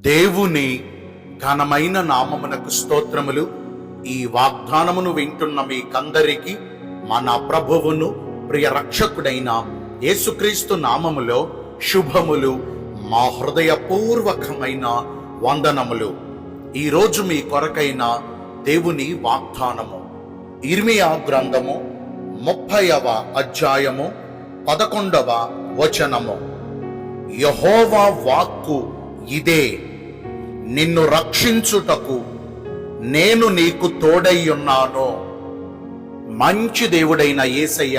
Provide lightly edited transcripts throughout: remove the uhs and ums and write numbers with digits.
దేవుని ఘనమైన నామమునకు స్తోత్రములు. ఈ వాగ్దానమును వింటున్న మీకందరికీ మన ప్రభువును ప్రియ రక్షకుడైన యేసుక్రీస్తు నామములో శుభములు, మా హృదయపూర్వకమైన వందనములు. ఈరోజు మీ కొరకైన దేవుని వాగ్దానము ఇర్మియా గ్రంథము 30వ అధ్యాయము 11వ వచనము. యెహోవా వాక్కు ఇదే, నిన్ను రక్షించుటకు నేను నీకు తోడైయున్నాను. మంచి దేవుడైన యేసయ్య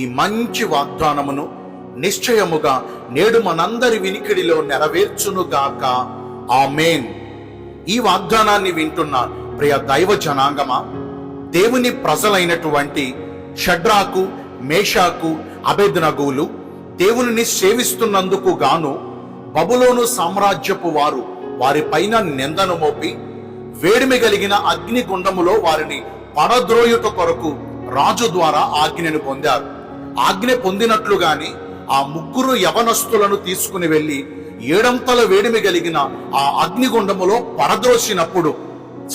ఈ మంచి వాగ్దానమును నిశ్చయముగా నేడు మనందరి వినికిడిలో నెరవేర్చునుగాక. ఆమేన్. ఈ వాగ్దానాన్ని వింటున్న ప్రియ దైవ జనాంగమా, దేవుని ప్రజలైనటువంటి షడ్రాకు, మేషాకు, అబేద్నగోలు దేవునిని సేవిస్తున్నందుకు గాను బబులోను సామ్రాజ్యపు వారు వారి పైన నిందను మోపి వేడిమి కలిగిన అగ్నిగుండములో వారిని పడద్రోయుట కొరకు రాజు ద్వారా ఆజ్ఞను పొందారు. ఆజ్ఞ పొందినట్లుగాని ఆ ముగ్గురు యవనస్తులను తీసుకుని వెళ్లి ఏడంతల వేడిమి కలిగిన ఆ అగ్నిగుండములో పడద్రోసినప్పుడు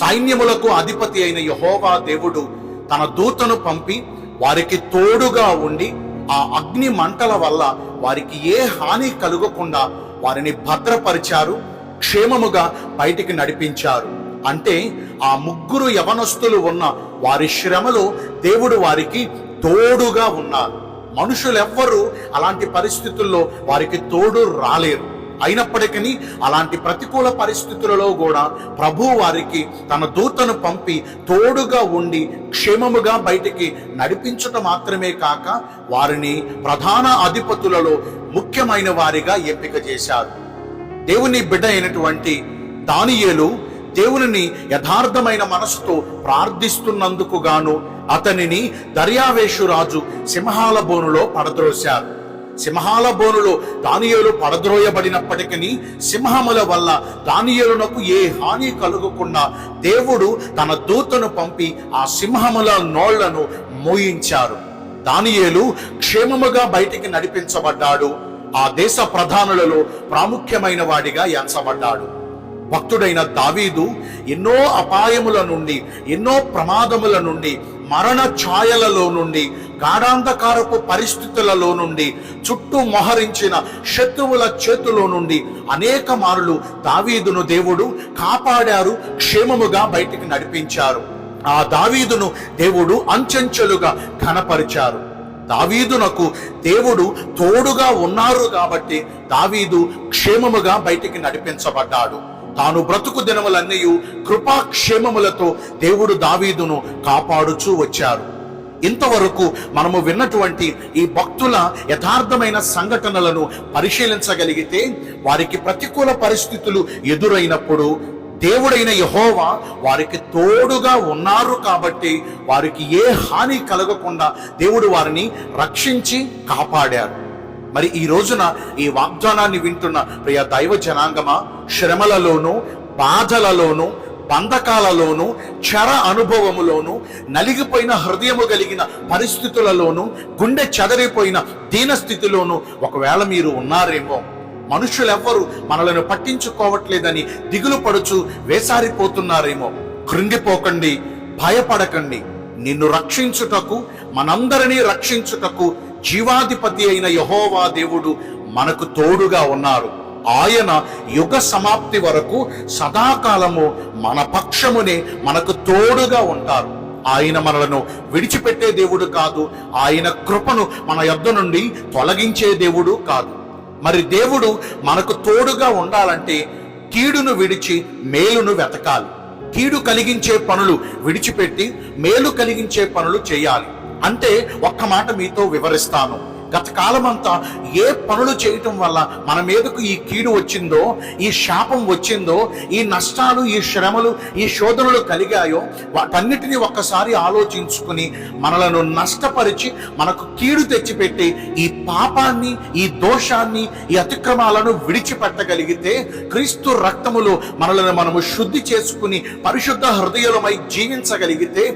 సైన్యములకు అధిపతి అయిన యెహోవా దేవుడు తన దూతను పంపి వారికి తోడుగా ఉండి ఆ అగ్ని మంటల వల్ల వారికి ఏ హాని కలుగకుండా వారిని భద్రపరిచారు, క్షేమముగా బయటికి నడిపించారు. అంటే ఆ ముగ్గురు యవనస్తులు ఉన్న వారి శ్రమలో దేవుడు వారికి తోడుగా ఉన్నారు. మనుషులెవ్వరూ అలాంటి పరిస్థితుల్లో వారికి తోడు రాలేరు. అయినప్పటికీ అలాంటి ప్రతికూల పరిస్థితులలో కూడా ప్రభు వారికి తన దూతను పంపి తోడుగా ఉండి క్షేమముగా బయటికి నడిపించుట మాత్రమే కాక వారిని ప్రధాన అధిపతులలో ముఖ్యమైన వారిగా ఎంపిక చేశారు. దేవుని బిడ్డ అయినటువంటి దానియేలు దేవునిని యథార్థమైన మనసుతో ప్రార్థిస్తున్నందుకు గాను అతనిని దర్యావేషు రాజు సింహాల బోనులో పడద్రోశారు. సింహాల బోనులో దానియేలు పడద్రోయబడినప్పటికీ సింహముల వల్ల దానియేలునకు ఏ హాని కలుగకుండా దేవుడు తన దూతను పంపి ఆ సింహముల నోళ్లను మోయించారు. దానియేలు క్షేమముగా బయటికి నడిపించబడ్డాడు. ఆ దేశ ప్రధానులలో ప్రాముఖ్యమైన వాడిగా ఎంచబడ్డాడు. భక్తుడైన దావీదు ఎన్నో అపాయముల నుండి, ఎన్నో ప్రమాదముల నుండి, మరణ ఛాయలలో నుండి, గాఢాంధకారపు పరిస్థితులలో నుండి, చుట్టూ మోహరించిన శత్రువుల చేతిలో నుండి అనేక మారులు దావీదును దేవుడు కాపాడారు, క్షేమముగా బయటికి నడిపించారు. ఆ దావీదును దేవుడు అంచెంచెలుగా ఘనపరిచారు. దావీదునకు దేవుడు తోడుగా ఉన్నారు కాబట్టి దావీదు క్షేమముగా బయటికి నడిపించబడ్డాడు. తాను బ్రతుకు దినములన్నీ కృపాక్షేమములతో దేవుడు దావీదును కాపాడుచూ వచ్చారు. ఇంతవరకు మనము విన్నటువంటి ఈ భక్తుల యథార్థమైన సంఘటనలను పరిశీలించగలిగితే వారికి ప్రతికూల పరిస్థితులు ఎదురైనప్పుడు దేవుడైన యెహోవా వారికి తోడుగా ఉన్నారు కాబట్టి వారికి ఏ హాని కలగకుండా దేవుడు వారిని రక్షించి కాపాడారు. మరి ఈ రోజున ఈ వాగ్దానాన్ని వింటున్న ప్రియ దైవ జనాంగమా, శ్రమలలోనూ, బాధలలోనూ, బంధకాలలోనూ, చెర అనుభవములోను, నలిగిపోయిన హృదయము కలిగిన పరిస్థితులలోనూ, గుండె చెదరిపోయిన దీనస్థితిలోనూ ఒకవేళ మీరు ఉన్నారేమో, మనుషులెవ్వరూ మనలను పట్టించుకోవట్లేదని దిగులు పడుచు వేసారిపోతున్నారేమో, కృంగిపోకండి, భయపడకండి. నిన్ను రక్షించుటకు, మనందరినీ రక్షించుటకు జీవాధిపతి అయిన యెహోవా దేవుడు మనకు తోడుగా ఉన్నారు. ఆయన యుగ సమాప్తి వరకు సదాకాలము మన పక్షమునే మనకు తోడుగా ఉంటారు. ఆయన మనలను విడిచిపెట్టే దేవుడు కాదు. ఆయన కృపను మన యొద్ద నుండి తొలగించే దేవుడు కాదు. మరి దేవుడు మనకు తోడుగా ఉండాలంటే కీడును విడిచి మేలును వెతకాలి. కీడు కలిగించే పనులు విడిచిపెట్టి మేలు కలిగించే పనులు చేయాలి. అంటే ఒక్క మాట మీతో వివరిస్తాను. గత కాలమంతా ఏ పనులు చేయటం వల్ల మన మీదకు ఈ కీడు వచ్చిందో, ఈ శాపం వచ్చిందో, ఈ నష్టాలు, ఈ శ్రమలు, ఈ శోధనలు కలిగాయో వాటన్నిటినీ ఒక్కసారి ఆలోచించుకుని మనలను నష్టపరిచి మనకు కీడు తెచ్చిపెట్టి ఈ పాపాన్ని, ఈ దోషాన్ని, ఈ అతిక్రమాలను విడిచిపెట్టగలిగితే, క్రీస్తు రక్తములో మనలను మనము శుద్ధి చేసుకుని పరిశుద్ధ హృదయులమై జీవించగలిగితే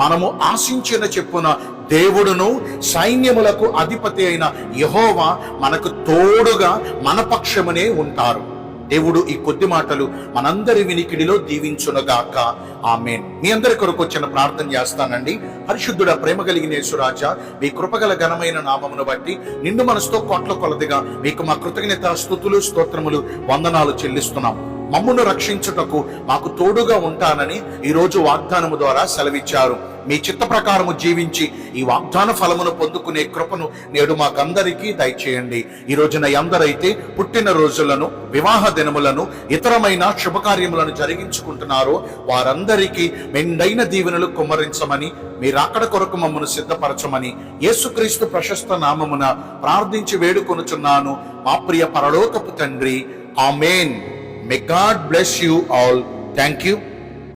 మనము ఆశించిన చెప్పున దేవుడును సైన్యములకు అధిపతి అయిన యెహోవా మనకు తోడుగా మన పక్షమునే ఉంటారు. దేవుడు ఈ కొద్ది మాటలు మనందరి వినికిడిలో దీవించునుగాక. ఆమేన్. మీ అందరి కొరకు వచ్చిన ప్రార్థన చేస్తానండి. పరిశుద్ధుడ, ప్రేమ కలిగిన యేసురాజా, మీ కృపగల ఘనమైన నామమును బట్టి నిండు మనసుతో కోట్ల కొలదిగా మీకు మా కృతజ్ఞత స్తుతులు స్తోత్రములు వందనాలు చెల్లిస్తున్నాం. మమ్మును రక్షించుటకు మాకు తోడుగా ఉంటానని ఈ రోజు వాగ్దానము ద్వారా సెలవిచ్చారు. మీ చిత్త ప్రకారము జీవించి ఈ వాగ్దాన ఫలమును పొందుకునే కృపను నేడు మాకందరికీ దయచేయండి. ఈ రోజున ఎందరైతే పుట్టిన రోజులను, వివాహ దినములను, ఇతరమైన శుభకార్యములను జరిగించుకుంటున్నారో వారందరికీ మెండైన దీవెనలు కుమ్మరించమని, మీ రాకడ కొరకు మమ్మను సిద్ధపరచమని యేసుక్రీస్తు ప్రశస్త నామమున ప్రార్థించి వేడుకొనుచున్నాను మా ప్రియ పరలోకపు తండ్రి. ఆమేన్. May God bless you all. Thank you.